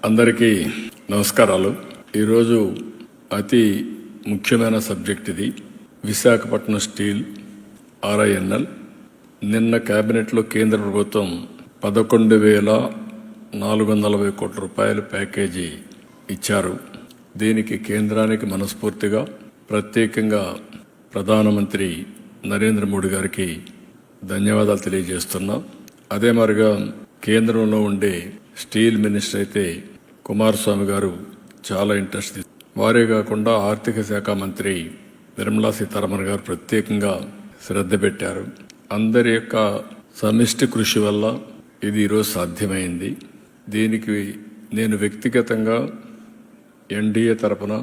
అందరికీ నమస్కారాలు. ఈరోజు అతి ముఖ్యమైన సబ్జెక్ట్ ఇది. విశాఖపట్నం స్టీల్ RINL నిన్న కేబినెట్లో కేంద్ర ప్రభుత్వం 11,440 కోట్ల రూపాయల ప్యాకేజీ ఇచ్చారు. దీనికి కేంద్రానికి మనస్ఫూర్తిగా ప్రత్యేకంగా ప్రధానమంత్రి నరేంద్ర మోడీ గారికి ధన్యవాదాలు తెలియజేస్తున్నా. అదే మరిగా కేంద్రంలో ఉండే స్టీల్ మినిస్టర్ అయితే కుమారస్వామి గారు చాలా ఇంట్రెస్ట్ వారే కాకుండా ఆర్థిక శాఖ మంత్రి నిర్మలా సీతారామన్ గారు ప్రత్యేకంగా శ్రద్ధ పెట్టారు. అందరి యొక్క సమిష్టి కృషి వల్ల ఇది ఈరోజు సాధ్యమైంది. దీనికి నేను వ్యక్తిగతంగా NDA తరపున,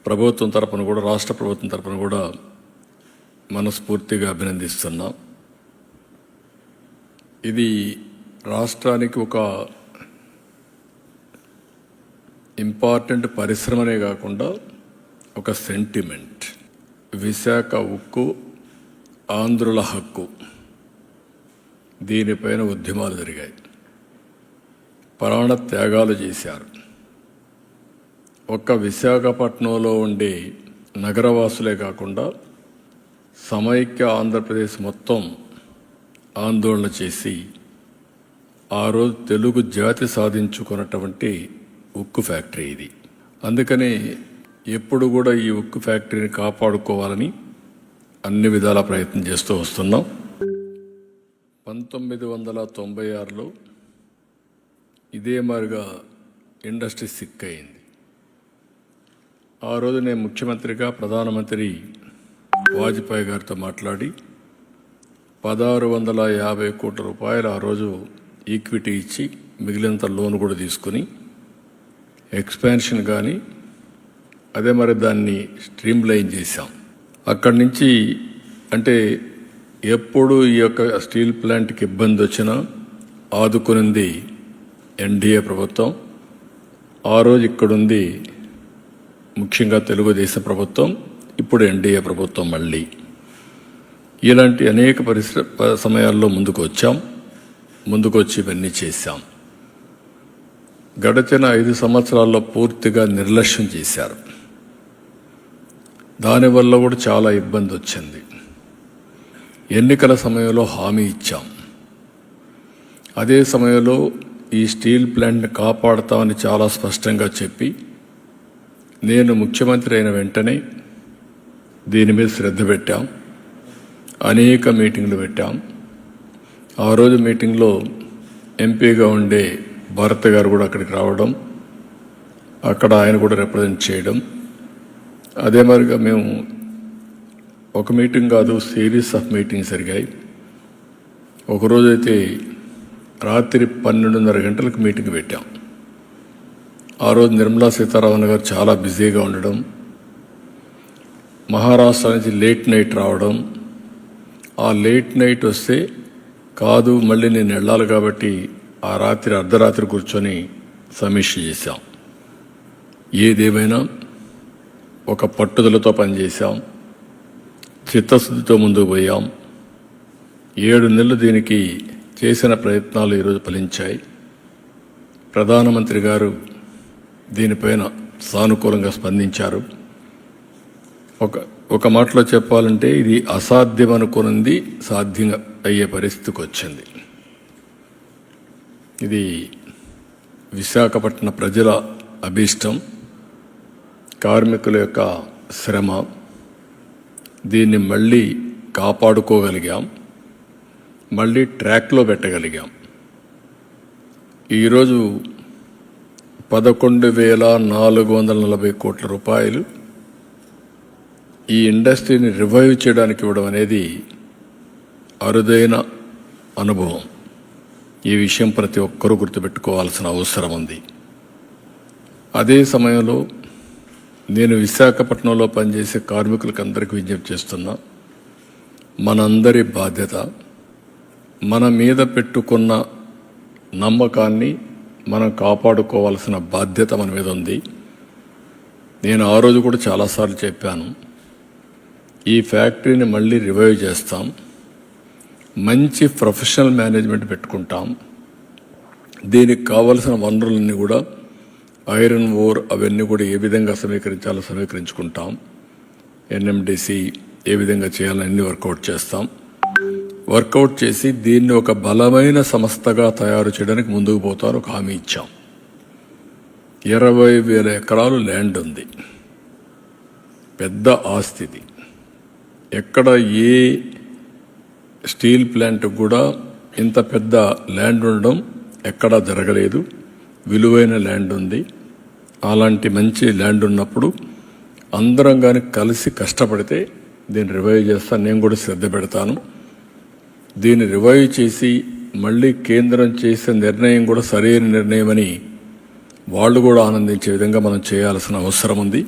ప్రభుత్వం తరపున కూడా, రాష్ట్ర ప్రభుత్వం తరపున కూడా మనస్ఫూర్తిగా అభినందిస్తున్నా. ఇది రాష్ట్రానికి ఒక ఇంపార్టెంట్ పరిశ్రమనే కాకుండా ఒక సెంటిమెంట్. విశాఖ ఉక్కు ఆంధ్రుల హక్కు, దీనిపైన ఉద్యమాలు జరిగాయి, ప్రాణ త్యాగాలు చేశారు. ఒక్క విశాఖపట్నంలో ఉండే నగరవాసులే కాకుండా సమైక్య ఆంధ్రప్రదేశ్ మొత్తం ఆందోళన చేసి ఆ రోజు తెలుగు జాతి సాధించుకున్నటువంటి ఉక్కు ఫ్యాక్టరీ ఇది. అందుకని ఎప్పుడు కూడా ఈ ఉక్కు ఫ్యాక్టరీని కాపాడుకోవాలని అన్ని విధాల ప్రయత్నం చేస్తూ వస్తున్నాం. 1996లో ఇదే మాదిరిగా ఇండస్ట్రీ సిక్ అయింది. ఆ రోజు నేను ముఖ్యమంత్రిగా ప్రధానమంత్రి వాజ్పేయి గారితో మాట్లాడి 1,650 కోట్ల రూపాయలు ఆ రోజు ఈక్విటీ ఇచ్చి మిగిలినంత లోన్ కూడా తీసుకుని ఎక్స్పాన్షన్ కానీ అదే మరి దాన్ని స్ట్రీమ్ లైన్ చేశాం. అక్కడి నుంచి అంటే ఎప్పుడు ఈ యొక్క స్టీల్ ప్లాంట్కి ఇబ్బంది వచ్చినా ఆదుకునింది NDA ప్రభుత్వం. ఆ రోజు ఇక్కడుంది ముఖ్యంగా తెలుగుదేశం ప్రభుత్వం, ఇప్పుడు NDA ప్రభుత్వం. మళ్ళీ ఇలాంటి అనేక సమయాల్లో ముందుకు వచ్చి ఇవన్నీ చేశాం. గడిచిన 5 సంవత్సరాల్లో పూర్తిగా నిర్లక్ష్యం చేశారు. దానివల్ల కూడా చాలా ఇబ్బంది వచ్చింది. ఎన్నికల సమయంలో హామీ ఇచ్చాం. అదే సమయంలో ఈ స్టీల్ ప్లాంట్ని కాపాడుతామని చాలా స్పష్టంగా చెప్పి నేను ముఖ్యమంత్రి అయిన వెంటనే దీని మీద శ్రద్ధ పెట్టాం. అనేక మీటింగ్లు పెట్టాం. ఆ రోజు మీటింగ్లో ఎంపీగా ఉండే భరత్ గారు కూడా అక్కడికి రావడం, అక్కడ ఆయన కూడా రిప్రజెంట్ చేయడం. అదే మరిగా మేము ఒక మీటింగ్ కాదు, సిరీస్ ఆఫ్ మీటింగ్స్ జరిగాయి. ఒకరోజైతే రాత్రి 12:30 గంటలకు మీటింగ్ పెట్టాం. ఆ రోజు నిర్మలా సీతారామన్ గారు చాలా బిజీగా ఉండడం, మహారాష్ట్ర నుంచి లేట్ నైట్ రావడం. ఆ లేట్ నైట్ వస్తే కాదు మళ్ళీ నేను వెళ్ళాలి కాబట్టి ఆ రాత్రి అర్ధరాత్రి కూర్చొని సమీక్ష చేశాం. ఏదేమైనా ఒక పట్టుదలతో పనిచేశాం, చిత్తశుద్ధితో ముందుకు పోయాం. 7 నెలలు దీనికి చేసిన ప్రయత్నాలు ఈరోజు ఫలించాయి. ప్రధానమంత్రి గారు దీనిపైన సానుకూలంగా స్పందించారు. ఒక మాటలో చెప్పాలంటే ఇది అసాధ్యం అనుకున్నది సాధ్యం అయ్యే పరిస్థితికి వచ్చింది. ఇది విశాఖపట్నం ప్రజల అభీష్టం, కార్మికుల యొక్క శ్రమ. దీన్ని మళ్ళీ కాపాడుకోగలిగాం, మళ్ళీ ట్రాక్లో పెట్టగలిగాం. ఈరోజు 11,440 కోట్ల రూపాయలు ఈ ఇండస్ట్రీని రివైవ్ చేయడానికి ఇవ్వడం అనేది అరుదైన అనుభవం. ఈ విషయం ప్రతి ఒక్కరూ గుర్తుపెట్టుకోవాల్సిన అవసరం ఉంది. అదే సమయంలో నేను విశాఖపట్నంలో పనిచేసే కార్మికులకు అందరికీ విజ్ఞప్తి చేస్తున్నా, మనందరి బాధ్యత, మన మీద పెట్టుకున్న నమ్మకాన్ని మనం కాపాడుకోవాల్సిన బాధ్యత మన మీద ఉంది. నేను ఆ రోజు కూడా చాలాసార్లు చెప్పాను, ఈ ఫ్యాక్టరీని మళ్ళీ రివైవ్ చేస్తాం, మంచి ప్రొఫెషనల్ మేనేజ్మెంట్ పెట్టుకుంటాం, దీనికి కావలసిన వనరులన్నీ కూడా ఐరన్ ఓర్ అవన్నీ కూడా ఏ విధంగా సమీకరించాలో సమీకరించుకుంటాం. ఎన్ఎండిసి ఏ విధంగా చేయాలని అన్ని వర్కౌట్ చేస్తాం. వర్కౌట్ చేసి దీన్ని ఒక బలమైన సంస్థగా తయారు చేయడానికి ముందుకు పోతాను ఒక హామీ ఇచ్చాం. 20,000 ఎకరాలు ల్యాండ్ ఉంది, పెద్ద ఆస్తిది. ఎక్కడ ఏ స్టీల్ ప్లాంట్ కూడా ఇంత పెద్ద ల్యాండ్ ఉండడం ఎక్కడా జరగలేదు. విలువైన ల్యాండ్ ఉంది. అలాంటి మంచి ల్యాండ్ ఉన్నప్పుడు అందరం కానీ కలిసి కష్టపడితే దీన్ని రివైవ్ చేస్తాను. నేను కూడా శ్రద్ధ పెడతాను. దీన్ని రివైవ్ చేసి మళ్ళీ కేంద్రం చేసే నిర్ణయం కూడా సరైన నిర్ణయం అని వాళ్ళు కూడా ఆనందించే విధంగా మనం చేయాల్సిన అవసరం ఉంది.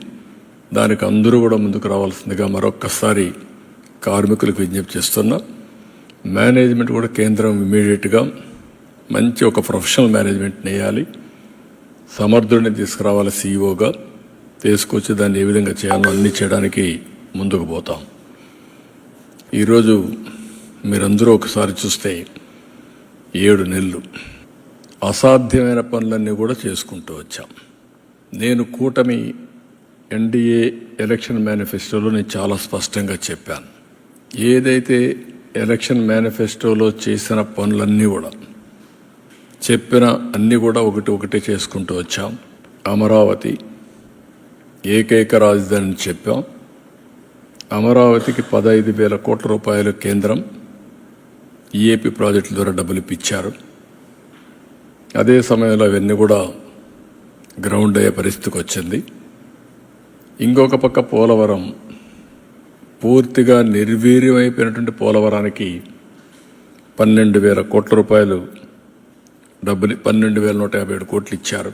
దానికి అందరూ కూడా ముందుకు రావాల్సిందిగా మరొక్కసారి కార్మికులకు విజ్ఞప్తి చేస్తున్నా. మేనేజ్మెంట్ కూడా కేంద్రం ఇమీడియట్గా మంచి ఒక ప్రొఫెషనల్ మేనేజ్మెంట్ వేయాలి. సమర్థుడిని తీసుకురావాలి, సీఈఓగా తీసుకొచ్చి దాన్ని ఏ విధంగా చేయాలో అన్ని చేయడానికి ముందుకు పోతాం. ఈరోజు మీరందరూ ఒకసారి చూస్తే 7 నెలలు అసాధ్యమైన పనులన్నీ కూడా చేసుకుంటూ వచ్చాం. నేను కూటమి ఎన్డీఏ ఎలక్షన్ మేనిఫెస్టోలో నేను చాలా స్పష్టంగా చెప్పాను. ఏదైతే ఎలక్షన్ మేనిఫెస్టోలో చేసిన పనులన్నీ కూడా చెప్పిన అన్నీ కూడా ఒకటే చేసుకుంటూ వచ్చాం. అమరావతి ఏకైక రాజధాని చెప్పాం. అమరావతికి 15,000 కోట్ల రూపాయలు కేంద్రం ఈఏపీ ప్రాజెక్టుల ద్వారా డబ్బులు ఇప్పించారు. అదే సమయంలో అవన్నీ కూడా గ్రౌండ్ అయ్యే పరిస్థితికి వచ్చింది. ఇంకొక పక్క పోలవరం పూర్తిగా నిర్వీర్యమైపోయినటువంటి పోలవరానికి 12,000 కోట్ల రూపాయలు డబ్బులు 12,157 కోట్లు ఇచ్చారు.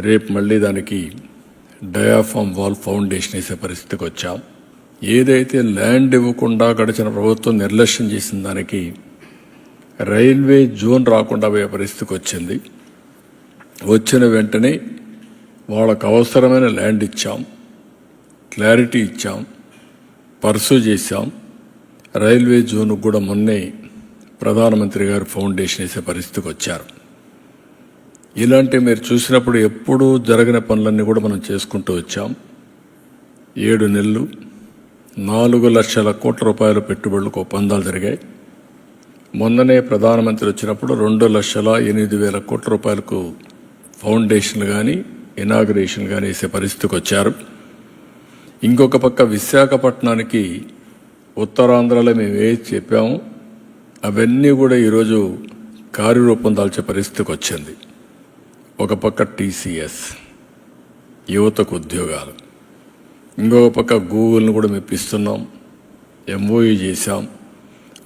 రేపు మళ్ళీ దానికి డయాఫామ్ వాల్ ఫౌండేషన్ వేసే పరిస్థితికి వచ్చాం. ఏదైతే ల్యాండ్ ఇవ్వకుండా గడిచిన ప్రభుత్వం నిర్లక్ష్యం చేసిన దానికి రైల్వే జోన్ రాకుండా పోయే పరిస్థితికి వచ్చింది. వచ్చిన వెంటనే వాళ్ళకు అవసరమైన ల్యాండ్ ఇచ్చాం, క్లారిటీ ఇచ్చాం, పర్సూ చేశాం. రైల్వే జోన్కు కూడా మొన్నే ప్రధానమంత్రి గారు ఫౌండేషన్ వేసే పరిస్థితికి వచ్చారు. ఇలాంటి మీరు చూసినప్పుడు ఎప్పుడూ జరగని పనులన్నీ కూడా మనం చేసుకుంటూ వచ్చాం. 7 నెలలు 4 లక్షల కోట్ల రూపాయల పెట్టుబడులకు ఒప్పందాలు జరిగాయి. మొన్ననే ప్రధానమంత్రి వచ్చినప్పుడు 2,08,000 కోట్ల రూపాయలకు ఫౌండేషన్లు కానీ ఇనాగ్రేషన్ కానీ వేసే పరిస్థితికి వచ్చారు. ఇంకొక పక్క విశాఖపట్నానికి ఉత్తరాంధ్రలో మేము ఏది చెప్పాము అవన్నీ కూడా ఈరోజు కార్యరూపం దాల్చే పరిస్థితికి వచ్చింది. ఒక పక్క టీసీఎస్, యువతకు ఉద్యోగాలు, ఇంకొక పక్క గూగుల్ని కూడా మెప్పిస్తున్నాం, ఎంఓయూ చేశాం.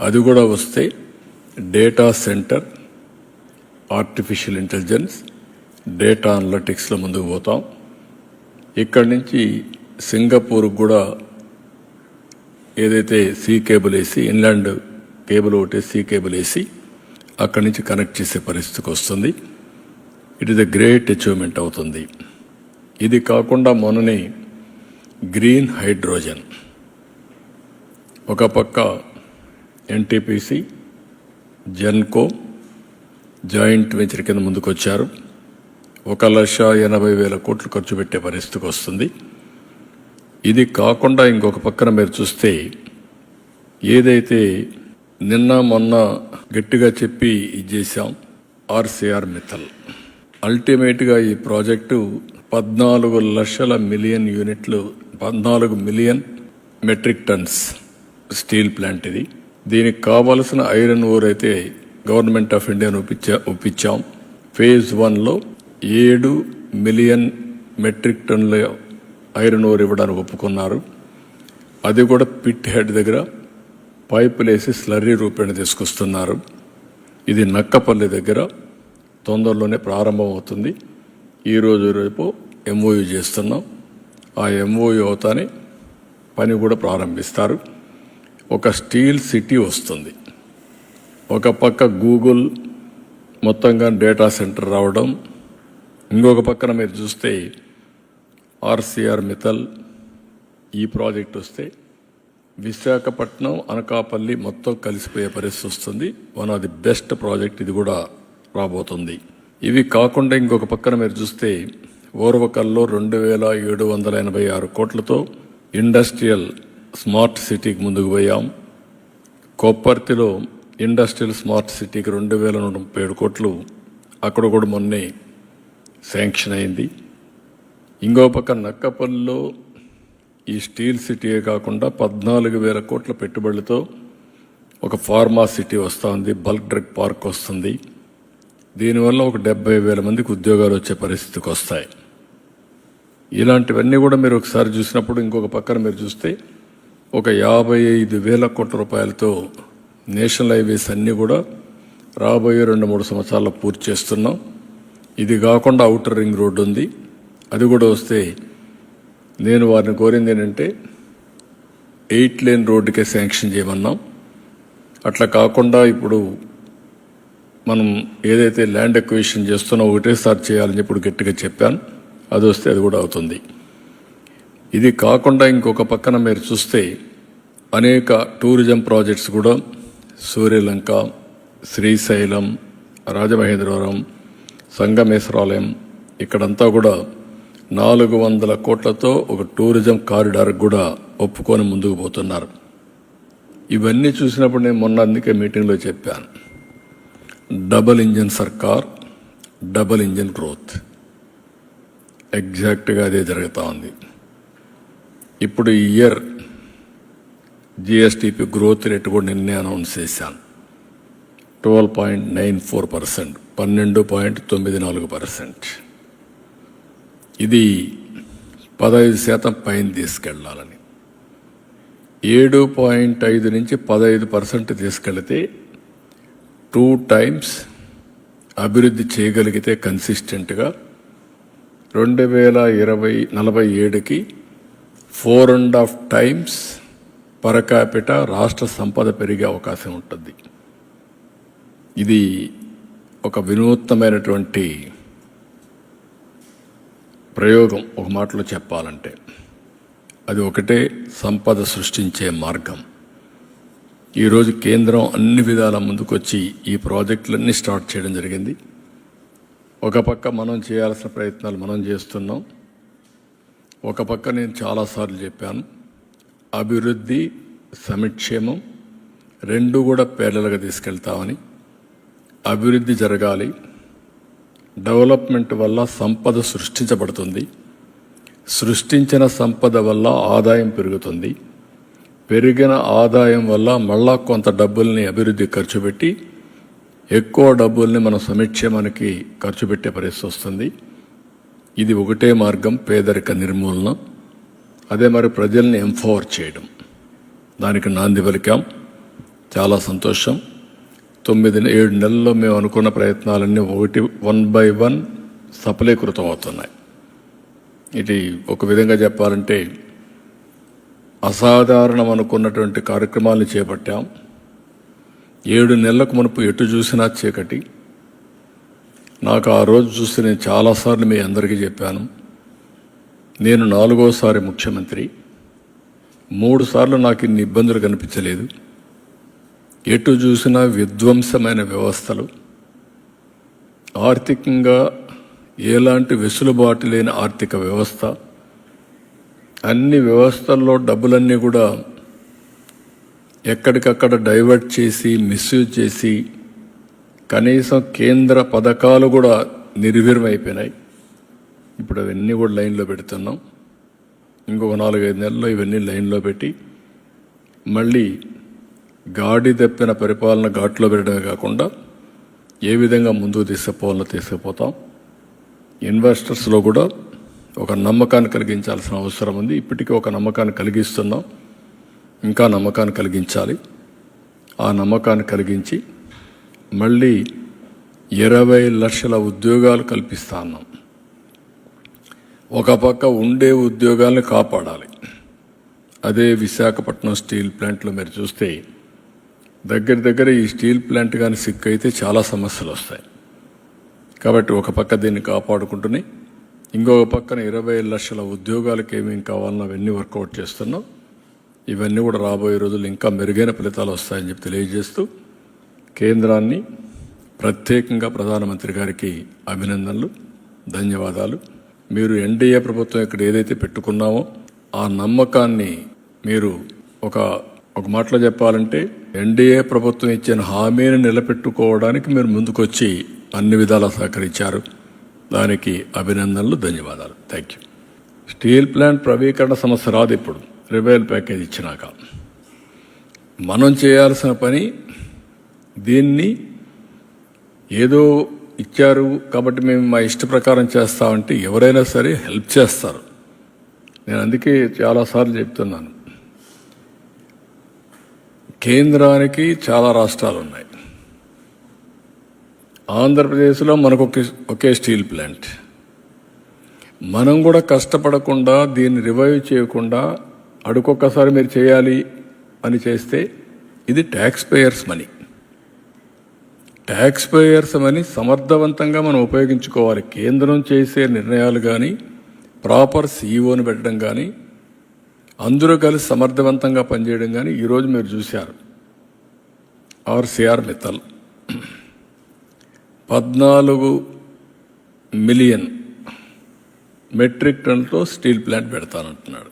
అది కూడా వస్తే data centre, artificial intelligence, data అనలిటిక్స్లో ముందుకు పోతాం. ఇక్కడి నుంచి సింగపూర్కి కూడా ఏదైతే సీ కేబుల్ వేసి ఇన్లాండ్ కేబుల్ ఒకటి సీ కేబుల్ వేసి అక్కడి నుంచి కనెక్ట్ చేసే పరిస్థితికి వస్తుంది. It is a great achievement అవుతుంది. ఇది కాకుండా మొన్ననే గ్రీన్ హైడ్రోజన్ ఒక పక్క ఎన్టీపీసీ, జెన్కో జాయింట్ వెంచర్ కింద ముందుకు వచ్చారు. 1,80,000 కోట్లు ఖర్చు పెట్టే పరిస్థితికి వస్తుంది. ఇది కాకుండా ఇంకొక పక్కన మీరు చూస్తే ఏదైతే నిన్న మొన్న గట్టిగా చెప్పి ఇది చేశాం ఆర్సీఆర్ మిత్తల్, అల్టిమేట్గా ఈ ప్రాజెక్టు 14 మిలియన్ యూనిట్లు, 14 million metric tons steel plant ఇది. దీనికి కావలసిన ఐరన్ ఓర్ అయితే గవర్నమెంట్ ఆఫ్ ఇండియాను ఒప్పించాం. ఫేజ్ 1లో 7 మిలియన్ మెట్రిక్ టన్నుల ఐరన్ ఓర్ ఇవ్వడానికి ఒప్పుకున్నారు. అది కూడా పిట్ హెడ్ దగ్గర పైపులు వేసి స్లర్రీ రూపేణ తీసుకొస్తున్నారు. ఇది నక్కపల్లి దగ్గర తొందరలోనే ప్రారంభం అవుతుంది. ఈరోజు రేపు ఎంఓయూ చేస్తున్నాం. ఆ ఎంఓయూ అవుతానే పని కూడా ప్రారంభిస్తారు. ఒక స్టీల్ సిటీ వస్తుంది. ఒక పక్క గూగుల్ మొత్తంగా డేటా సెంటర్ రావడం, ఇంకొక పక్కన మీరు చూస్తే ఆర్సీఆర్ మిత్తల్ ఈ ప్రాజెక్ట్ వస్తే విశాఖపట్నం, అనకాపల్లి మొత్తం కలిసిపోయే పరిస్థితి వస్తుంది. One of the best project ఇది కూడా రాబోతుంది. ఇవి కాకుండా ఇంకొక పక్కన మీరు చూస్తే ఓర్వకల్లో 2,786 కోట్లతో ఇండస్ట్రియల్ స్మార్ట్ సిటీకి ముందుకు పోయాం. కొప్పర్తిలో ఇండస్ట్రియల్ స్మార్ట్ సిటీకి 2,137 కోట్లు అక్కడ కూడా మొన్నే శాంక్షన్ అయింది. ఇంకో పక్క నక్కపల్లిలో ఈ స్టీల్ సిటీయే కాకుండా 14,000 కోట్ల పెట్టుబడులతో ఒక ఫార్మా సిటీ వస్తుంది, బల్క్ డ్రగ్ పార్క్ వస్తుంది. దీనివల్ల ఒక 70,000 మందికి ఉద్యోగాలు వచ్చే పరిస్థితికి వస్తాయి. ఇలాంటివన్నీ కూడా మీరు ఒకసారి చూసినప్పుడు ఇంకొక పక్కన మీరు చూస్తే ఒక 55,000 కోట్ల రూపాయలతో నేషనల్ హైవేస్ అన్నీ కూడా రాబోయే 2-3 సంవత్సరాల్లో పూర్తి చేస్తున్నాం. ఇది కాకుండా ఔటర్ రింగ్ రోడ్డు ఉంది, అది కూడా వస్తే నేను వారిని కోరింది ఏంటంటే 8 లేన్ రోడ్డుకే శాంక్షన్ చేయమన్నాం. అట్లా కాకుండా ఇప్పుడు మనం ఏదైతే ల్యాండ్ ఎక్విజిషన్ చేస్తున్నా ఒకటేసారి చేయాలని ఇప్పుడు గట్టిగా చెప్పాను. అది వస్తే అది కూడా అవుతుంది. ఇది కాకుండా ఇంకొక పక్కన మీరు చూస్తే అనేక టూరిజం ప్రాజెక్ట్స్ కూడా సూర్యలంక, శ్రీశైలం, రాజమహేంద్రవరం, సంగమేశ్వరాలయం ఇక్కడంతా కూడా 400 కోట్లతో ఒక టూరిజం కారిడార్ కూడా ఒప్పుకొని ముందుకు పోతున్నారు. ఇవన్నీ చూసినప్పుడు నేను మొన్న అందుకే మీటింగ్లో చెప్పాను, డబుల్ ఇంజన్ సర్కార్, డబుల్ ఇంజన్ గ్రోత్. ఎగ్జాక్ట్గా అదే జరుగుతూ ఉంది. ఇప్పుడు ఈ ఇయర్ జిఎస్టిపి గ్రోత్ రేట్ కూడా నిన్నే అనౌన్స్ చేశాను. 12.94%, 12.94%. ఇది 15% పైన తీసుకెళ్లాలని. 7.5 నుంచి 15% తీసుకెళ్తే 2 times అభివృద్ధి చేయగలిగితే కన్సిస్టెంట్గా 2047కి 4.5 times పర్ క్యాపిటా రాష్ట్ర సంపద పెరిగే అవకాశం ఉంటుంది. ఇది ఒక వినూత్నమైనటువంటి ప్రయోగం. ఒక మాటలో చెప్పాలంటే అది ఒకటే సంపద సృష్టించే మార్గం. ఈరోజు కేంద్రం అన్ని విధాల ముందుకొచ్చి ఈ ప్రాజెక్టులన్నీ స్టార్ట్ చేయడం జరిగింది. ఒక పక్క మనం చేయాల్సిన ప్రయత్నాలు మనం చేస్తున్నాం. ఒక పక్క నేను చాలాసార్లు చెప్పాను, అభివృద్ధి సంక్షేమం రెండు కూడా పేర్లలుగా తీసుకెళ్తామని. అభివృద్ధి జరగాలి, డెవలప్మెంట్ వల్ల సంపద సృష్టించబడుతుంది, సృష్టించిన సంపద వల్ల ఆదాయం పెరుగుతుంది, పెరిగిన ఆదాయం వల్ల మళ్ళా కొంత డబ్బుల్ని అభివృద్ధి ఖర్చు పెట్టి ఎక్కువ డబ్బుల్ని మన సంక్షేమానికి ఖర్చు పెట్టే పరిస్థితి వస్తుంది. ఇది ఒకటే మార్గం, పేదరిక నిర్మూలన. అదే మరి ప్రజల్ని ఎంపవర్ చేయడం, దానికి నాంది పలికాం. చాలా సంతోషం. 9-7 నెలల్లో మేము అనుకున్న ప్రయత్నాలన్నీ 1 by 1 సఫలీకృతం అవుతున్నాయి. ఇది ఒక విధంగా చెప్పాలంటే అసాధారణం అనుకున్నటువంటి కార్యక్రమాలను చేపట్టాం. 7 నెలలకు మునుపు ఎటు చూసినా చీకటి. నాకు ఆ రోజు చూసి నేను చాలాసార్లు మీ అందరికీ చెప్పాను, నేను 4వసారి ముఖ్యమంత్రి, 3 సార్లు నాకు ఇన్ని ఇబ్బందులు కనిపించలేదు. ఎటు చూసినా విధ్వంసమైన వ్యవస్థలు, ఆర్థికంగా ఎలాంటి వెసులుబాటు లేని ఆర్థిక వ్యవస్థ, అన్ని వ్యవస్థల్లో డబ్బులన్నీ కూడా ఎక్కడికక్కడ డైవర్ట్ చేసి మిస్యూజ్ చేసి కనీసం కేంద్ర పథకాలు కూడా నిర్వీర్యమైపోయినాయి. ఇప్పుడు అవన్నీ కూడా లైన్లో పెడుతున్నాం. ఇంకొక 4-5 నెలల్లో ఇవన్నీ లైన్లో పెట్టి మళ్ళీ గాడి తప్పిన పరిపాలన ఘాట్లో పెట్టడమే కాకుండా ఏ విధంగా ముందుకు తీసుకుపోవాలో తీసుకుపోతాం. ఇన్వెస్టర్స్లో కూడా ఒక నమ్మకాన్ని కలిగించాల్సిన అవసరం ఉంది. ఇప్పటికీ ఒక నమ్మకాన్ని కలిగిస్తున్నాం, ఇంకా నమ్మకాన్ని కలిగించాలి. ఆ నమ్మకాన్ని కలిగించి మళ్ళీ 20 లక్షల ఉద్యోగాలు కల్పిస్తా ఉన్నాం. ఒక పక్క ఉండే ఉద్యోగాల్ని కాపాడాలి. అదే విశాఖపట్నం స్టీల్ ప్లాంట్లో మీరు చూస్తే దగ్గర ఈ స్టీల్ ప్లాంట్ కానీ సిక్ అయితే చాలా సమస్యలు వస్తాయి. కాబట్టి ఒక పక్క దీన్ని కాపాడుకుంటూనే ఇంకొక పక్కన 20 లక్షల ఉద్యోగాలకు ఏమేమి కావాలన్నా అవన్నీ వర్కౌట్ చేస్తున్నాం. ఇవన్నీ కూడా రాబోయే రోజులు ఇంకా మెరుగైన ఫలితాలు వస్తాయని చెప్పి తెలియజేస్తూ కేంద్రాన్ని ప్రత్యేకంగా ప్రధానమంత్రి గారికి అభినందనలు, ధన్యవాదాలు. మీరు ఎన్డీఏ ప్రభుత్వం ఇక్కడ ఏదైతే పెట్టుకున్నామో ఆ నమ్మకాన్ని మీరు ఒక మాటలో చెప్పాలంటే ఎన్డీఏ ప్రభుత్వం ఇచ్చిన హామీని నిలబెట్టుకోవడానికి మీరు ముందుకొచ్చి అన్ని విధాలా సహకరించారు. దానికి అభినందనలు, ధన్యవాదాలు. Thank you. స్టీల్ ప్లాంట్ ప్రవీకరణ సమస్య రాదు. ఇప్పుడు రివైవల్ ప్యాకేజ్ ఇచ్చినాక మనం చేయాల్సిన పని, దీన్ని ఏదో ఇచ్చారు కాబట్టి మేము మా ఇష్ట ప్రకారం చేస్తామంటే ఎవరైనా సరే హెల్ప్ చేస్తారు. నేను అందుకే చాలాసార్లు చెప్తున్నాను, కేంద్రానికి చాలా రాష్ట్రాలు ఉన్నాయి. ఆంధ్రప్రదేశ్లో మనకు ఒకే స్టీల్ ప్లాంట్. మనం కూడా కష్టపడకుండా దీన్ని రివైవ్ చేయకుండా అడుకొక్కసారి మీరు చేయాలి అని చేస్తే ఇది taxpayers money. Taxpayers money సమర్థవంతంగా మనం ఉపయోగించుకోవాలి. కేంద్రం చేసే నిర్ణయాలు కానీ, ప్రాపర్ సీఈఓని పెట్టడం కానీ, అందరూ కలిసి సమర్థవంతంగా పనిచేయడం కానీ ఈరోజు మీరు చూశారు. ఆర్సీఆర్ మిత్తల్ 14 మిలియన్ మెట్రిక్ టన్నులతో స్టీల్ ప్లాంట్ పెడతానంటున్నాడు.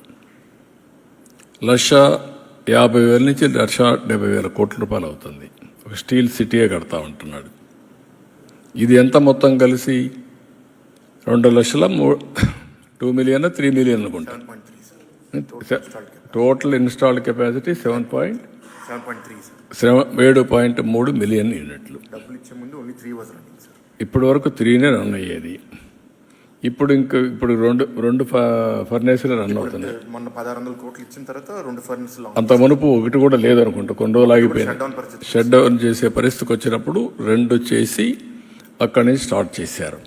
1,50,000 నుంచి 1,70,000 కోట్ల రూపాయలు అవుతుంది. ఒక స్టీల్ సిటీయే కడతా ఉంటున్నాడు. ఇది ఎంత మొత్తం కలిసి 2 మిలియన్ 3 మిలియన్ అనుకుంటా. టోటల్ ఇన్స్టాల్డ్ కెపాసిటీ 7.3 మిలియన్ యూనిట్లు. ఇప్పటి వరకు 3నే రన్ అయ్యేది. ఇప్పుడు రెండు ఫర్నేసులు రన్ అవుతుంది. మొన్న 1,600 కోట్లు ఇచ్చిన తర్వాత 2 ఫర్నేసులు, అంత మునుపు ఒకటి కూడా లేదనుకుంటా. కొన్ని రోజులు ఆగిపోయింది. షట్ డౌన్ చేసే పరిస్థితికి వచ్చినప్పుడు 2 చేసి అక్కడి నుంచి స్టార్ట్ చేశారు.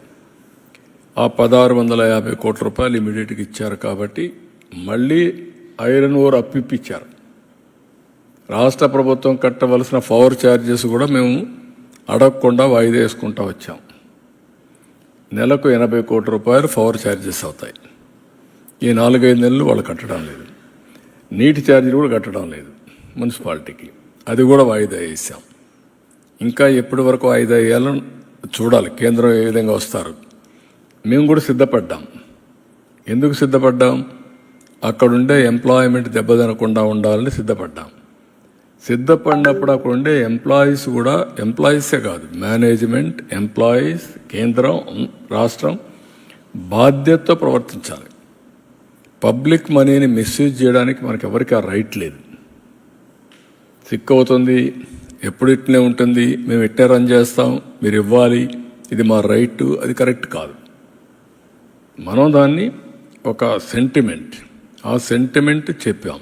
ఆ 1,650 కోట్ల రూపాయలు ఇమీడియట్గా ఇచ్చారు. కాబట్టి మళ్ళీ ఐరన్ ఓర్ అప్పిప్పించారు. రాష్ట్ర ప్రభుత్వం కట్టవలసిన పవర్ ఛార్జెస్ కూడా మేము అడగకుండా వాయిదా వేసుకుంటా వచ్చాం. నెలకు 80 కోట్ల రూపాయలు పవర్ ఛార్జెస్ అవుతాయి. ఈ 4-5 నెలలు వాళ్ళు కట్టడం లేదు. నీటి ఛార్జీలు కూడా కట్టడం లేదు మున్సిపాలిటీకి. అది కూడా వాయిదా వేసాం. ఇంకా ఎప్పటి వరకు వాయిదా వేయాలని చూడాలి. కేంద్రం ఏ విధంగా వస్తారు. మేము కూడా సిద్ధపడ్డాం. ఎందుకు సిద్ధపడ్డాం? అక్కడుండే ఎంప్లాయ్మెంట్ దెబ్బతినకుండా ఉండాలని సిద్ధపడ్డాం. సిద్ధపడినప్పుడు అక్కడ ఉండే ఎంప్లాయీస్ కూడా, ఎంప్లాయీసే కాదు, మేనేజ్మెంట్, ఎంప్లాయీస్, కేంద్రం, రాష్ట్రం బాధ్యతతో ప్రవర్తించాలి. పబ్లిక్ మనీని మిస్యూజ్ చేయడానికి మనకి ఎవరికి ఆ రైట్ లేదు. సిక్ అవుతుంది, ఎప్పుడు ఇట్లనే ఉంటుంది, మేము ఇట్టే రన్ చేస్తాం, మీరు ఇవ్వాలి, ఇది మా రైట్, అది కరెక్ట్ కాదు. మనం దాన్ని ఒక సెంటిమెంట్, ఆ సెంటిమెంట్ చెప్పాం.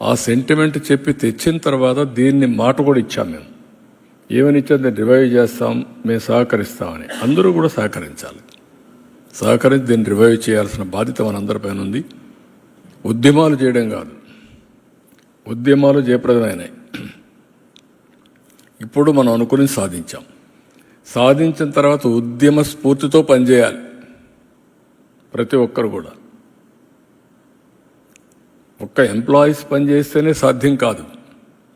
ఆ సెంటిమెంట్ చెప్పి తెచ్చిన తర్వాత దీన్ని మాట కూడా ఇచ్చాం. మేము ఏమని ఇచ్చాం? దీన్ని రివైవ్ చేస్తాం, మేము సహకరిస్తామని. అందరూ కూడా సహకరించాలి. సహకరించి దీన్ని రివైవ్ చేయాల్సిన బాధ్యత మనందరిపైన ఉంది. ఉద్యమాలు చేయడం కాదు, ఉద్యమాలు జయప్రదమైనాయి. ఇప్పుడు మనం అనుకుని సాధించాం. సాధించిన తర్వాత ఉద్యమ స్ఫూర్తితో పనిచేయాలి ప్రతి ఒక్కరు కూడా. ఒక్క ఎంప్లాయీస్ పనిచేస్తేనే సాధ్యం కాదు.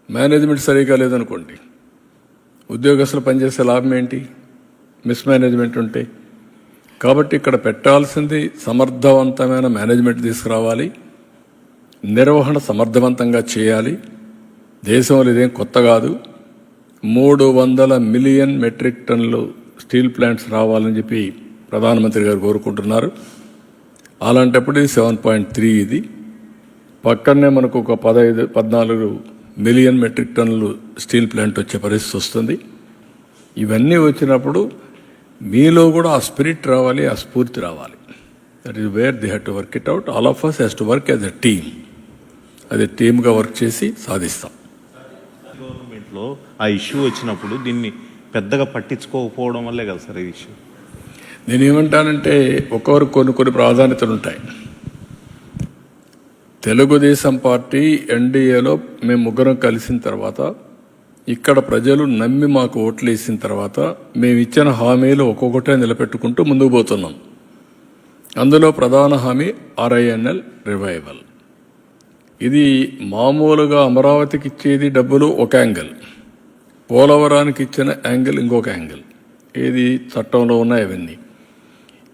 మేనేజ్మెంట్ సరిగా లేదనుకోండి, ఉద్యోగస్తులు పనిచేసే లాభం ఏంటి? మిస్మేనేజ్మెంట్ ఉంటే. కాబట్టి ఇక్కడ పెట్టాల్సింది సమర్థవంతమైన మేనేజ్మెంట్ తీసుకురావాలి, నిర్వహణ సమర్థవంతంగా చేయాలి. దేశంలో ఇదేం కొత్త కాదు. 300 మిలియన్ మెట్రిక్ టన్నులు స్టీల్ ప్లాంట్స్ రావాలని చెప్పి ప్రధానమంత్రి గారు కోరుకుంటున్నారు. అలాంటప్పుడు ఇది 7.3. ఇది పక్కనే మనకు ఒక 14 మిలియన్ మెట్రిక్ టన్నులు స్టీల్ ప్లాంట్ వచ్చే పరిస్థితి వస్తుంది. ఇవన్నీ వచ్చినప్పుడు మీలో కూడా ఆ స్పిరిట్ రావాలి, ఆ స్ఫూర్తి రావాలి. That is where they have to work it out. All of us has to work as a team. అది టీమ్గా వర్క్ చేసి సాధిస్తాం. గవర్నమెంట్లో ఆ ఇష్యూ వచ్చినప్పుడు దీన్ని పెద్దగా పట్టించుకోకపోవడం వల్లే కదా సార్ ఈ ఇష్యూ. నేనేమంటానంటే ఒక్కొక్కరు కొన్ని ప్రాధాన్యతలు ఉంటాయి. తెలుగుదేశం పార్టీ ఎన్డీఏలో మేము ముగ్గురం కలిసిన తర్వాత, ఇక్కడ ప్రజలు నమ్మి మాకు ఓట్లు వేసిన తర్వాత మేము ఇచ్చిన హామీలు ఒక్కొక్కటే నిలబెట్టుకుంటూ ముందుకు పోతున్నాం. అందులో ప్రధాన హామీ RINL రివైవల్. ఇది మామూలుగా అమరావతికి ఇచ్చేది డబ్బులు ఒక యాంగిల్, పోలవరానికి ఇచ్చిన యాంగిల్ ఇంకొక యాంగిల్, ఏది చట్టంలో ఉన్నాయి అవన్నీ.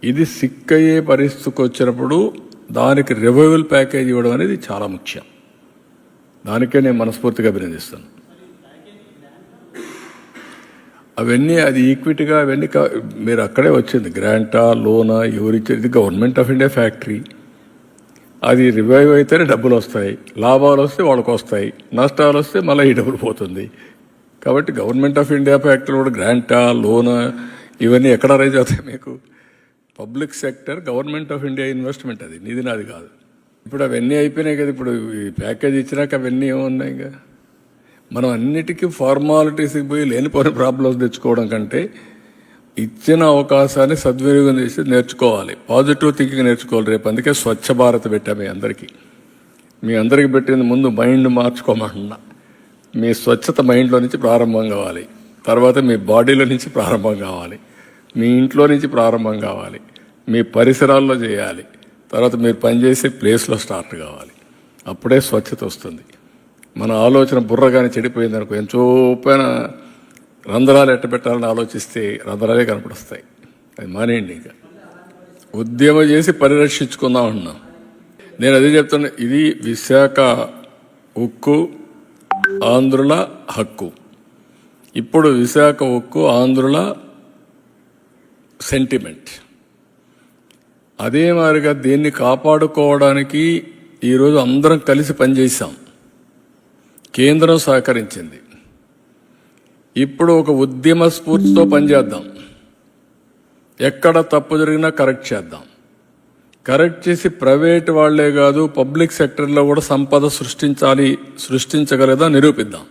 ఇది సిక్ అయ్యే పరిస్థితికి వచ్చినప్పుడు దానికి రివైవల్ ప్యాకేజ్ ఇవ్వడం అనేది చాలా ముఖ్యం. దానికే నేను మనస్ఫూర్తిగా అభినందిస్తాను. అవన్నీ అది ఈక్విటీగా అవన్నీ మీరు అక్కడే వచ్చింది, గ్రాంటా లోనా ఎవరిచ్చారు, ఇది గవర్నమెంట్ ఆఫ్ ఇండియా ఫ్యాక్టరీ. అది రివైవ్ అయితేనే డబ్బులు వస్తాయి, లాభాలు వస్తే వాళ్ళకి వస్తాయి, నష్టాలు వస్తే మళ్ళీ ఈ డబ్బులు పోతుంది. కాబట్టి గవర్నమెంట్ ఆఫ్ ఇండియా ఫ్యాక్టరీ కూడా గ్రాంటా లోనా ఇవన్నీ ఎక్కడ రైజ్ అవుతాయి మీకు? Public sector government of India investment, అది నీది నాది కాదు. ఇప్పుడు అవన్నీ అయిపోయినాయి కదా, ఇప్పుడు ఈ ప్యాకేజ్ ఇచ్చినాక అవన్నీ ఏమున్నాయి? ఇంకా మనం అన్నిటికీ ఫార్మాలిటీస్కి పోయి లేనిపోయిన ప్రాబ్లమ్స్ తెచ్చుకోవడం కంటే ఇచ్చిన అవకాశాన్ని సద్వినియోగం చేసి నేర్చుకోవాలి, పాజిటివ్ థింకింగ్ నేర్చుకోవాలి. రేపు అందుకే స్వచ్ఛ భారత్ పెట్టాము మీ అందరికీ పెట్టింది ముందు మైండ్ మార్చుకోమన్నా. మీ స్వచ్ఛత మైండ్లో నుంచి ప్రారంభం కావాలి, తర్వాత మీ బాడీలో నుంచి ప్రారంభం కావాలి, మీ ఇంట్లో నుంచి ప్రారంభం కావాలి, మీ పరిసరాల్లో చేయాలి, తర్వాత మీరు పనిచేసే ప్లేస్లో స్టార్ట్ కావాలి. అప్పుడే స్వచ్ఛత వస్తుంది. మన ఆలోచన బుర్రగానే చెడిపోయింది అనుకో, ఎంచోపైన రంధ్రాలు ఎట్ట పెట్టాలని ఆలోచిస్తే రంధ్రాలే కనపడుస్తాయి. అది మానేయండి. ఇంకా ఉద్యమం చేసి పరిరక్షించుకుందాం అన్నాం. నేను అదే చెప్తున్నా, ఇది విశాఖ ఉక్కు ఆంధ్రుల హక్కు. ఇప్పుడు విశాఖ ఉక్కు ఆంధ్రుల సెంటిమెంట్. అదే మాదిరిగా దీన్ని కాపాడుకోవడానికి ఈరోజు అందరం కలిసి పనిచేశాం, కేంద్రం సహకరించింది. ఇప్పుడు ఒక ఉద్యమ స్ఫూర్తితో పనిచేద్దాం. ఎక్కడ తప్పు జరిగినా కరెక్ట్ చేద్దాం. కరెక్ట్ చేసి ప్రైవేట్ వాళ్లే కాదు పబ్లిక్ సెక్టర్లో కూడా సంపద సృష్టించగలదా నిరూపిద్దాం.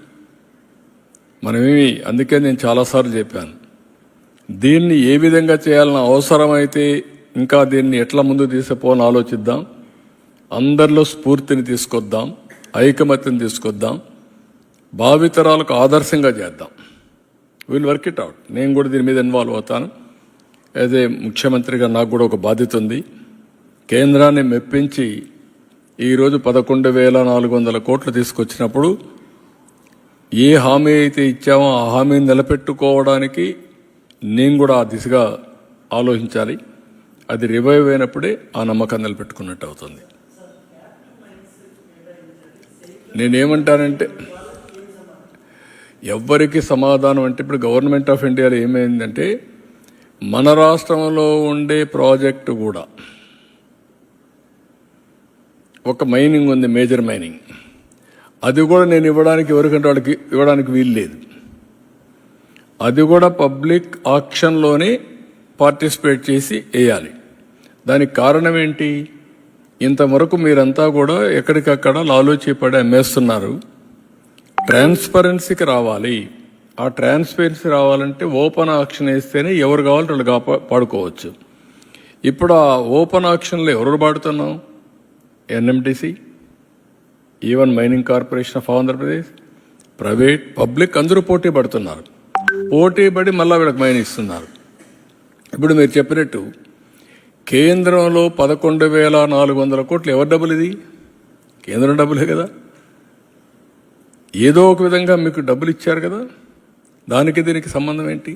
మనమేమి, అందుకే నేను చాలాసార్లు చెప్పాను, దీన్ని ఏ విధంగా చేయాలన్న అవసరమైతే ఇంకా దీన్ని ఎట్లా ముందు తీసుకుపోవాలని ఆలోచిద్దాం. అందరిలో స్ఫూర్తిని తీసుకొద్దాం, ఐకమత్యం తీసుకొద్దాం, భావితరాలకు ఆదర్శంగా చేద్దాం. Will work it out. నేను కూడా దీని మీద ఇన్వాల్వ్ అవుతాను. అదే ముఖ్యమంత్రిగా నాకు కూడా ఒక బాధ్యత ఉంది. కేంద్రాన్ని మెప్పించి ఈరోజు 11,400 కోట్లు తీసుకొచ్చినప్పుడు ఏ హామీ అయితే ఇచ్చామో ఆ హామీని నిలబెట్టుకోవడానికి నేను కూడా ఆ దిశగా ఆలోచించాలి. అది రివైవ్ అయినప్పుడే ఆ నమ్మకం నిలబెట్టుకున్నట్టు అవుతుంది. నేనేమంటానంటే, ఎవ్వరికి సమాధానం అంటే, ఇప్పుడు గవర్నమెంట్ ఆఫ్ ఇండియాలో ఏమైందంటే, మన రాష్ట్రంలో ఉండే ప్రాజెక్టు కూడా ఒక మైనింగ్ ఉంది, మేజర్ మైనింగ్. అది కూడా నేను ఇవ్వడానికి ఎవరికంటే వాళ్ళకి ఇవ్వడానికి వీలు లేదు. అది కూడా పబ్లిక్ ఆక్షన్లోనే పార్టిసిపేట్ చేసి వేయాలి. దానికి కారణం ఏంటి? ఇంతవరకు మీరంతా కూడా ఎక్కడికక్కడ లాలూచీపడి అమ్మేస్తున్నారు. ట్రాన్స్పరెన్సీకి రావాలి. ఆ ట్రాన్స్పరెన్సీ రావాలంటే ఓపెన్ ఆక్షన్ వేస్తేనే ఎవరు కావాలంటే వాళ్ళు పాడుకోవచ్చు. ఇప్పుడు ఆ ఓపెన్ ఆక్షన్లో ఎవరు పాడుతున్నాం? NMDC, even mining corporation of Andhra Pradesh, private public అందరూ పోటీ పడుతున్నారు. పోటీ పడి మళ్ళా వీళ్ళకి మైన్ ఇస్తున్నారు. ఇప్పుడు మీరు చెప్పినట్టు కేంద్రంలో 11,400 కోట్లు ఎవరి డబ్బులు? ఇది కేంద్రం డబ్బులే కదా. ఏదో ఒక విధంగా మీకు డబ్బులు ఇచ్చారు కదా. దానికి దీనికి సంబంధం ఏంటి?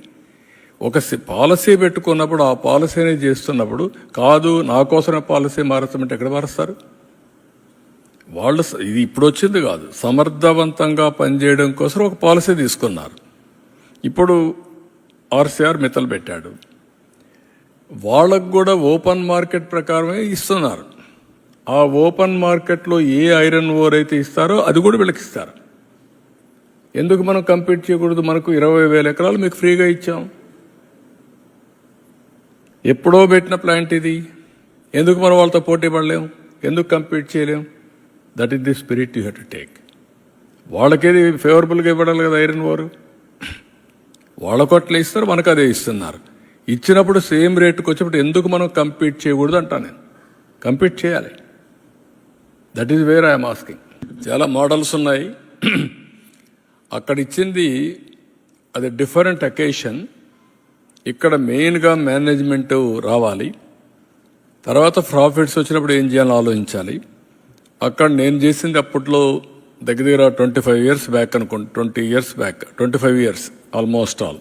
ఒక పాలసీ పెట్టుకున్నప్పుడు ఆ పాలసీని చేస్తున్నప్పుడు కాదు నా కోసమే పాలసీ మారుస్తామంటే ఎక్కడ మారుస్తారు? వాళ్ళు ఇది ఇప్పుడు వచ్చింది కాదు, సమర్థవంతంగా పనిచేయడం కోసం ఒక పాలసీ తీసుకున్నారు. ఇప్పుడు ఆర్సీఆర్ మిత్తలు పెట్టాడు. వాళ్ళకు కూడా ఓపెన్ మార్కెట్ ప్రకారమే ఇస్తున్నారు. ఆ ఓపెన్ మార్కెట్లో ఏ ఐరన్ ఓర్ అయితే ఇస్తారో అది కూడా వీళ్ళకి ఇస్తారు. ఎందుకు మనం కంపీట్ చేయకూడదు? మనకు 20,000 ఎకరాలు మీకు ఫ్రీగా ఇచ్చాం. ఎప్పుడో పెట్టిన ప్లాంట్ ఇది. ఎందుకు మనం వాళ్ళతో పోటీ పడలేం? ఎందుకు కంపీట్ చేయలేం? That is the spirit you have to take. వాళ్ళకేది ఫేవరబుల్గా ఇవ్వడాలి కదా ఐరన్ ఓర్. వాళ్ళకు అట్లా ఇస్తారు, మనకు అదే ఇస్తున్నారు. ఇచ్చినప్పుడు సేమ్ రేటుకి వచ్చినప్పుడు ఎందుకు మనం కంపీట్ చేయకూడదు అంటా నేను. కంపీట్ చేయాలి. That is where I'm asking. చాలా మోడల్స్ ఉన్నాయి. అక్కడ ఇచ్చింది అది డిఫరెంట్ అకేషన్. ఇక్కడ మెయిన్గా మేనేజ్మెంట్ రావాలి. తర్వాత ప్రాఫిట్స్ వచ్చినప్పుడు ఏం చేయాలని ఆలోచించాలి. అక్కడ నేను చేసింది అప్పట్లో దగ్గర 25 ఇయర్స్ బ్యాక్ అనుకోండి, 20 years back, 25 years almost all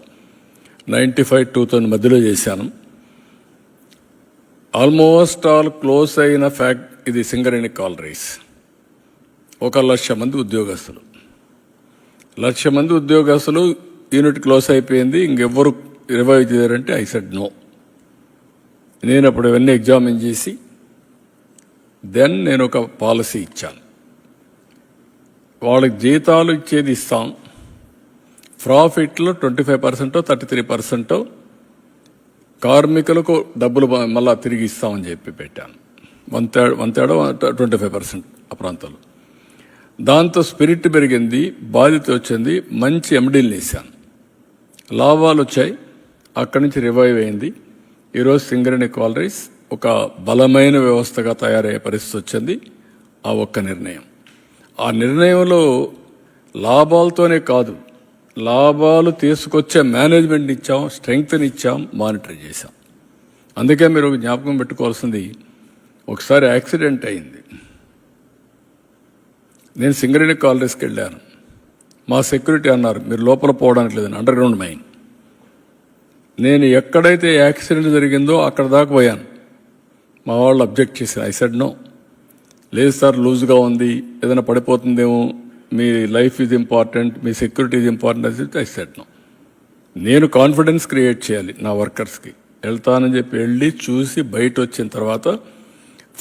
95-2000 మధ్యలో చేశాను. ఆల్మోస్ట్ ఆల్ క్లోజ్ అయిన ఫ్యాక్ట్ ఇది సింగరేణి కాలరీస్. 1,00,000 మంది ఉద్యోగస్తులు, 1,00,000 మంది ఉద్యోగస్తులు, యూనిట్ క్లోజ్ అయిపోయింది, ఇంకెవ్వరు రివైవ్ చేయరంటే ఐ సెడ్ నో. నేను అప్పుడు ఇవన్నీ ఎగ్జామిన్ చేసి దెన్ నేను ఒక పాలసీ ఇచ్చాను. వాళ్ళకి జీతాలు ఇచ్చేది ఇస్తాం, ప్రాఫిట్లో 25% 33% కార్మికులకు డబ్బులు మళ్ళా తిరిగి ఇస్తామని చెప్పి పెట్టాను. 1/3 25% ఆ ప్రాంతంలో. దాంతో స్పిరిట్ పెరిగింది, బాధ్యత వచ్చింది, మంచి ఎండీలు వేసాను, లాభాలు వచ్చాయి. అక్కడి నుంచి రివైవ్ అయింది. ఈరోజు సింగరేణి కాలరీస్ ఒక బలమైన వ్యవస్థగా తయారయ్యే పరిస్థితి వచ్చింది. ఆ ఒక్క నిర్ణయం, ఆ నిర్ణయంలో లాభాలతోనే కాదు, లాభాలు తీసుకొచ్చే మేనేజ్మెంట్ ఇచ్చాం, స్ట్రెంగ్త్ని ఇచ్చాం, మానిటర్ చేశాం. అందుకే మీరు జ్ఞాపకం పెట్టుకోవాల్సింది, ఒకసారి యాక్సిడెంట్ అయింది. నేను సింగరేణి కాలరీస్కి వెళ్ళాను. మా సెక్యూరిటీ అన్నారు మీరు లోపల పోవడానికి లేదని, అండర్ గ్రౌండ్ మైన్. నేను ఎక్కడైతే యాక్సిడెంట్ జరిగిందో అక్కడ దాకా పోయాను. మా వాళ్ళు అబ్జెక్ట్ చేశారు. ఐ సెడ్ నో, లేదు సార్ లూజ్గా ఉంది, ఏదైనా పడిపోతుందేమో, మీ లైఫ్ ఈజ్ ఇంపార్టెంట్, మీ సెక్యూరిటీ ఈజ్ ఇంపార్టెంట్ అని చెప్పి ఐ సెడ్ నో. నేను కాన్ఫిడెన్స్ క్రియేట్ చేయాలి నా వర్కర్స్కి. వెళ్తానని చెప్పి వెళ్ళి చూసి బయట వచ్చిన తర్వాత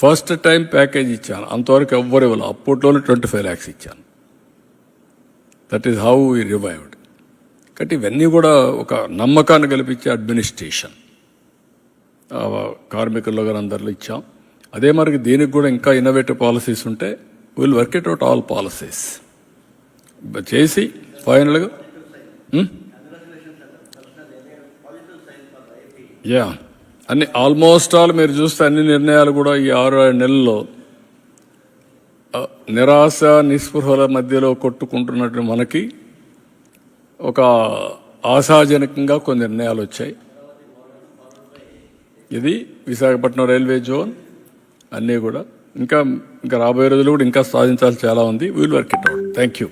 ఫస్ట్ టైం ప్యాకేజ్ ఇచ్చాను. అంతవరకు ఎవ్వరు ఇవ్వాలి. అప్పట్లోనే 25 lakhs ఇచ్చాను. That is how we revived. కాబట్టి ఇవన్నీ కూడా ఒక నమ్మకాన్ని కల్పించే అడ్మినిస్ట్రేషన్ కార్మికుల్లో కానీ అందరిలో ఇచ్చాం. అదే మరి దీనికి కూడా ఇంకా ఇన్నోవేటివ్ పాలసీస్ ఉంటే will work it out all policies చేసి ఫైనల్గా యా అన్ని ఆల్మోస్ట్ ఆల్ మీరు చూస్తే అన్ని నిర్ణయాలు కూడా ఈ 6 నెలల్లో నిరాశ నిస్పృహల మధ్యలో కొట్టుకుంటున్నట్టు మనకి ఒక ఆశాజనకంగా కొన్ని నిర్ణయాలు వచ్చాయి. ఇది విశాఖపట్నం రైల్వే జోన్ అన్నీ కూడా ఇంకా రాబోయే రోజులు కూడా ఇంకా సాధించాల్సి చాలా ఉంది. Will work it out. Thank you.